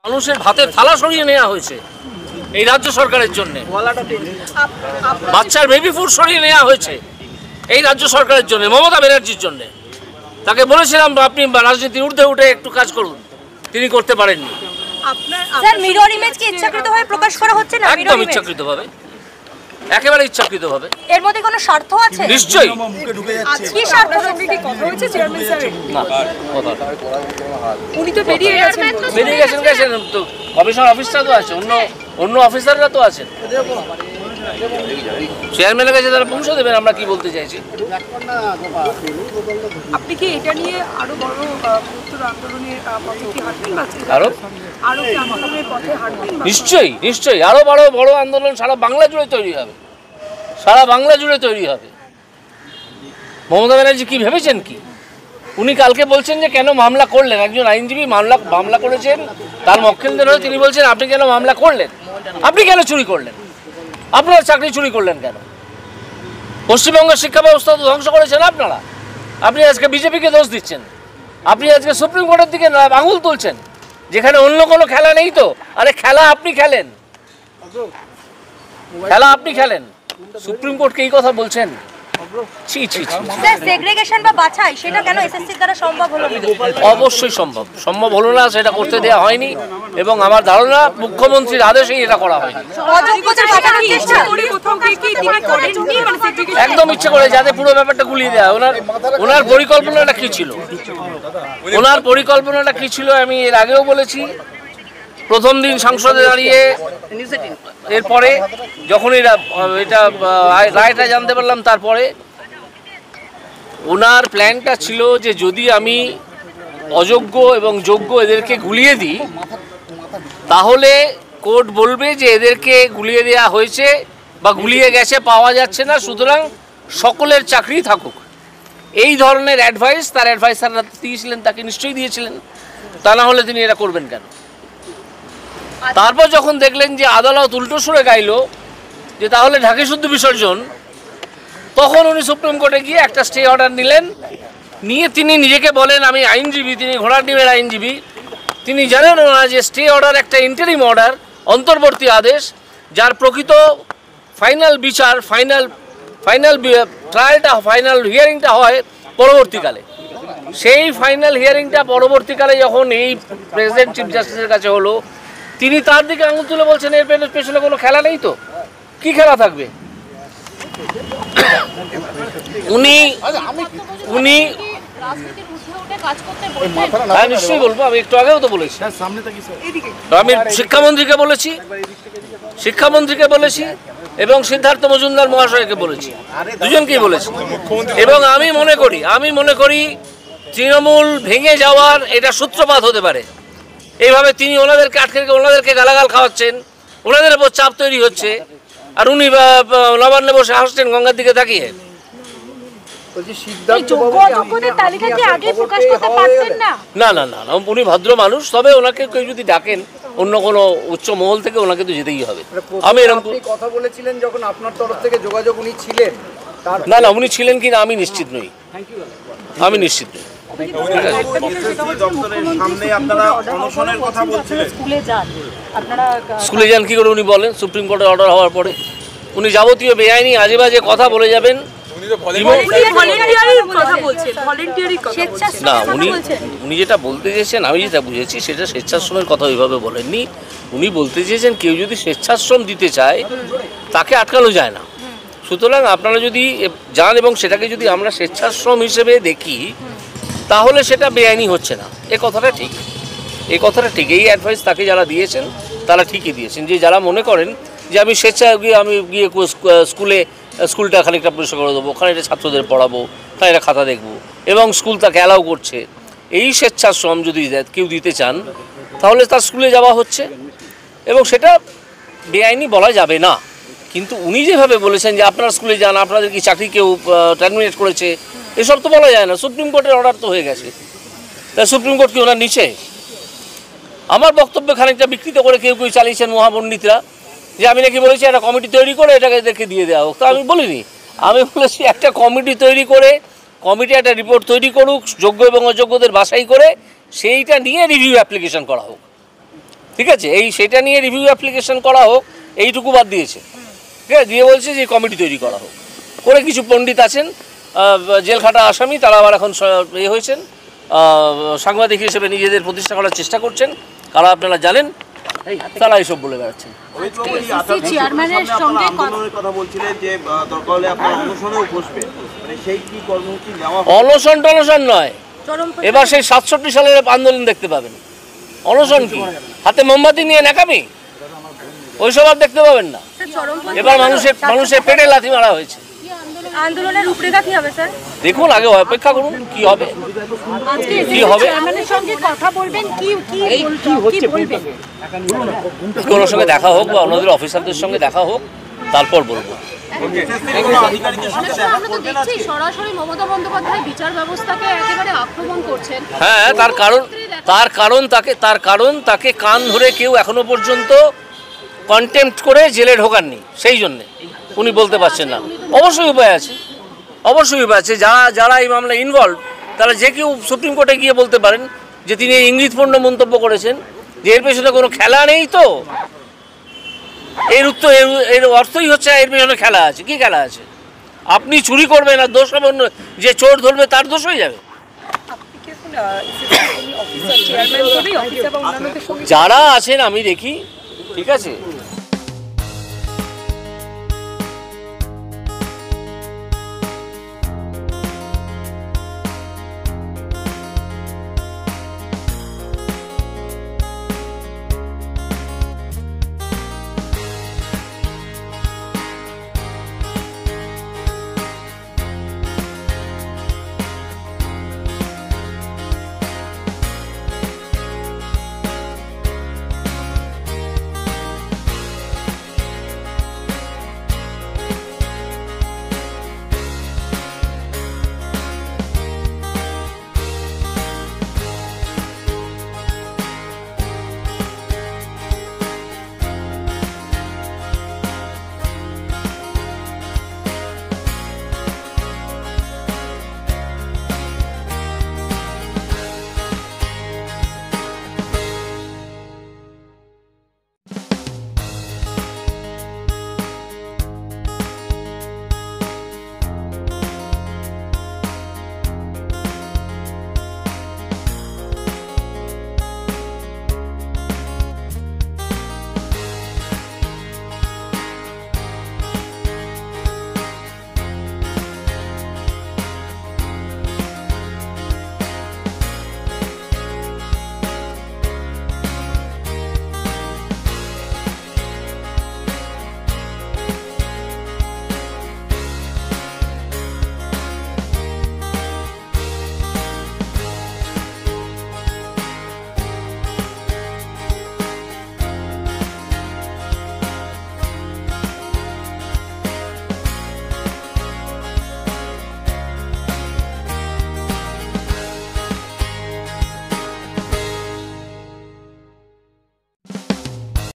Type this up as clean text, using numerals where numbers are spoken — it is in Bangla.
মানুষের ভাতের থালা সরিয়ে নেওয়া হয়েছে এই রাজ্য সরকারের জন্য, বাচ্চার বেবি ফুড সরিয়ে নেওয়া হয়েছে এই রাজ্য সরকারের জন্য, মমতা ব্যানার্জির জন্য। তাকে বলেছিলাম আপনি রাজনীতির ঊর্ধ্বে উঠে একটু কাজ করুন, তিনি করতে পারেননি। স্যার, মিরর ইমেজ কি ইচ্ছাকৃতভাবে প্রকাশ করা হচ্ছে না? একদম ইচ্ছাকৃতভাবে, একেবারে ইচ্ছাকৃতভাবে। এর মধ্যে কোনো স্বার্থ আছে? নিশ্চয়ই। কি স্বার্থ? কথা হচ্ছে চেয়ারম্যান স্যার? না, কথা উনি তো বেরিয়ে গেছেন। তো কমিশন অফিসার তো আছে, অন্য অফিসাররা তো আছেন, চেয়ারম্যানের কাছে তারা পৌঁছে দেবেন আমরা কি বলতে চাইছি। আপনি কি এটা নিয়ে আরো বড় বৃহত্তর আন্দোলনের পথে কি হাঁটবেন? আরো কি আন্দোলনের পথে হাঁটবেন? নিশ্চয়ই নিশ্চয়ই, আরো বড় আন্দোলন সারা বাংলা জুড়ে তৈরি হবে, সারা বাংলা জুড়ে তৈরি হবে। মমতা ব্যানার্জি কি ভেবেছেন কি? উনি কালকে বলছেন যে কেন মামলা করলেন, একজন আইনজীবী মামলা করেছেন, তার মক্কেলদের হয়ে তিনি বলছেন আপনি কেন মামলা করলেন, আপনি কেন চুরি করলেন, আপনার চাকরি চুরি করলেন কেন? পশ্চিমবঙ্গের শিক্ষা ব্যবস্থা তো ধ্বংস করেছেন আপনারা। আপনি আজকে বিজেপিকে দোষ দিচ্ছেন, আপনি আজকে সুপ্রিম কোর্টের দিকে আঙুল তুলছেন, যেখানে অন্য কোনো খেলা নেই। তো আরে খেলা আপনি খেলেন, খেলা আপনি খেলেন, সুপ্রিম কোর্টকে এই কথা বলছেন? স্যার, সেগ্রিগেশন বা বাছাই সেটা কেন এসএসসির দ্বারা সম্ভব হলো না? অবশ্যই সম্ভব হলো না, সেটা করতে দেওয়া হয়নি এবং আমার ধারণা মুখ্যমন্ত্রীর আদেশেই এটা করা হয়নি। একদম ইচ্ছে করে, যাতে পুরো ব্যাপারটা গুলিয়ে দেওয়া। ওনার পরিকল্পনাটা কি ছিল, আমি এর আগেও বলেছি। প্রথম দিন সংসদে দাঁড়িয়ে এরপরে যখন এটা রায়টা জানতে পারলাম, তারপরে ওনার প্ল্যানটা ছিল যে যদি আমি অযোগ্য এবং যোগ্য এদেরকে গুলিয়ে দিই, তাহলে কোর্ট বলবে যে এদেরকে গুলিয়ে দেওয়া হয়েছে বা গুলিয়ে গেছে, পাওয়া যাচ্ছে না, সুতরাং সকলের চাকরি থাকুক। এই ধরনের অ্যাডভাইস তার অ্যাডভাইসাররা দিয়েছিলেন, তাকে নিশ্চয়ই দিয়েছিলেন, তা না হলে তিনি এটা করবেন কেন? তারপর যখন দেখলেন যে আদালত উল্টো সুরে গাইল যে তাহলে ঢাকি শুদ্ধ বিসর্জন, তখন উনি সুপ্রিম কোর্টে গিয়ে একটা স্টে অর্ডার নিয়ে তিনি নিজেকে বলেন আমি আইনজীবী, তিনি ঘোড়ার ডিমের আইনজীবী। তিনি জানেন না যে স্টে অর্ডার একটা ইন্টারিম অর্ডার, অন্তর্বর্তী আদেশ, যার প্রকৃত ফাইনাল বিচার, ফাইনাল ট্রায়ালটা, ফাইনাল হিয়ারিংটা হয় পরবর্তীকালে। সেই ফাইনাল হিয়ারিংটা পরবর্তীকালে যখন এই প্রেসিডেন্ট চিফ জাস্টিসের কাছে হলো, তিনি তার দিকে আঙুল তুলে বলছেন এর পেছনে কোনো খেলা নেই। তো কি খেলা থাকবে? উনি নিশ্চয়ই বলবো, আমি একটু আগেও তো বলেছি, আমি শিক্ষামন্ত্রীকে বলেছি এবং সিদ্ধার্থ মজুমদার মহাশয়কে বলেছি, দুজনকেই বলেছি। এবং আমি মনে করি তৃণমূল ভেঙে যাওয়ার এটা সূত্রপাত হতে পারে। এইভাবে তিনি ওনাদেরকে আটকে রেখে ওনাদেরকে গালাগাল খাওয়াচ্ছেন, ওনাদের উপর চাপ তৈরি হচ্ছে, আর উনি নবান্নে বসে হাসছেন গঙ্গার দিকে তাকিয়ে। না, উনি ভদ্র মানুষ, তবে ওনাকে কেউ যদি ডাকেন অন্য কোনো উচ্চ মহল থেকে, ওনাকে তো যেতেই হবে। আমি এরকম কথা বলেছিলেন যখন আপনার তরফ থেকে যোগাযোগ উনি ছিলেন? না, উনি ছিলেন কিনা আমি নিশ্চিত নই, স্কুলে যান কি করে উনি বলেন? সুপ্রিম কোর্টের অর্ডার হওয়ার পরে উনি যাবতীয় বেআইনি আজে বাজে কথা বলে যাবেন। না, উনি যেটা বলতে চেয়েছেন, আমি যেটা বুঝেছি, সেটা স্বেচ্ছাশ্রমের কথা ওইভাবে বলেননি। উনি বলতে চেয়েছেন কেউ যদি স্বেচ্ছাশ্রম দিতে চায় তাকে আটকানো যায় না। সুতরাং আপনারা যদি যান এবং সেটাকে যদি আমরা স্বেচ্ছাশ্রম হিসেবে দেখি, তাহলে সেটা বেআইনি হচ্ছে না। এই কথাটা ঠিক। এই অ্যাডভাইস তাকে যারা দিয়েছেন তারা ঠিকই দিয়েছেন, যে যারা মনে করেন যে আমি গিয়ে স্কুলটা খানিকটা পরিষ্কার করে দেবো, ওখানে ছাত্রদের পড়াবো, খানিকটা খাতা দেখবো, এবং স্কুল তাকে অ্যালাউ করছে, এই স্বেচ্ছাশ্রম যদি কেউ দিতে চান তাহলে তার স্কুলে যাওয়া হচ্ছে এবং সেটা বেআইনি বলা যাবে না। কিন্তু উনি যেভাবে বলেছেন যে আপনার স্কুলে যান, আপনাদের কি চাকরি কেউ টার্মিনেট করেছে, এসব তো বলা যায় না। সুপ্রিম কোর্টের অর্ডার তো হয়ে গেছে, তাই সুপ্রিম কোর্ট কি ওনার নিচে? আমার বক্তব্য খানিকটা বিকৃত করে কেউ চালিয়েছেন মহাপণ্ডিতরা, যে আমি নাকি বলেছি একটা কমিটি তৈরি করে এটাকে দেখে দিয়ে দেওয়া হোক। তা আমি বলিনি, আমি বলেছি একটা কমিটি তৈরি করে, কমিটি একটা রিপোর্ট তৈরি করুক যোগ্য এবং অযোগ্যদের বাছাই করে, সেইটা নিয়ে রিভিউ অ্যাপ্লিকেশন করা হোক। ঠিক আছে, সেটা নিয়ে রিভিউ অ্যাপ্লিকেশন করা হোক, এইটুকু বাদ দিয়েছে। ঠিক আছে, দিয়ে বলছে যে কমিটি তৈরি করা হোক, করে কিছু পণ্ডিত আছেন জেল খাটা আসামি, তারা আবার এখন হয়েছেন সাংবাদিক হিসেবে নিজেদের প্রতিষ্ঠা করার চেষ্টা করছেন, কারা আপনারা জানেন, তারা এইসব বলে বেড়াচ্ছেন। চেয়ারম্যানের সঙ্গে কথা বলছিলেন যে দরকার হলে আপনারা অনশনেও বসবেন, মানে সেই কি কর্মসূচি নেওয়া? অনশন টনশন নয়, এবার সেই 67 সালের আন্দোলন দেখতে পাবেন। অনশন কি, হাতে মোমবাতি নিয়ে নাকামি, ওইসব আর দেখতে পাবেন না। এবার মানুষের পেটে লাথি মারা হয়েছে। আন্দোলনের রূপরেখা কি হবে স্যার? দেখুন, আগে অপেক্ষা করুন কি হবে, কি হবে। ওনার সঙ্গে দেখা হোক বা ওনাদের অফিসারদের সঙ্গে দেখা হোক, তারপর বলবো। সরাসরি মমতা বন্দ্যোপাধ্যায় বিচার ব্যবস্থাকে একেবারে আক্রমণ করছেন। হ্যাঁ, তার কারণ তাকে কান ধরে কেউ এখনো পর্যন্ত কন্টেম্প্ট করে জেলে ঢোকাননি, সেই জন্যে উনি বলতে পারছেন না। অবশ্যই উপায় আছে, অবশ্যই উপায় আছে। যারা এই মামলায় ইনভলভ তারা যে কেউ সুপ্রিম কোর্টে গিয়ে বলতে পারেন যে তিনি ইঙ্গিতপূর্ণ মন্তব্য করেছেন, যে এর পেছনে কোনো খেলা নেই। তো এর অর্থই হচ্ছে এর পেছনে খেলা আছে। কি খেলা আছে? আপনি চুরি করবেন আর দোষ হবে, যে চোর ধরবে তার দোষ হয়ে যাবে। যারা আছেন আমি দেখি, ঠিক আছে,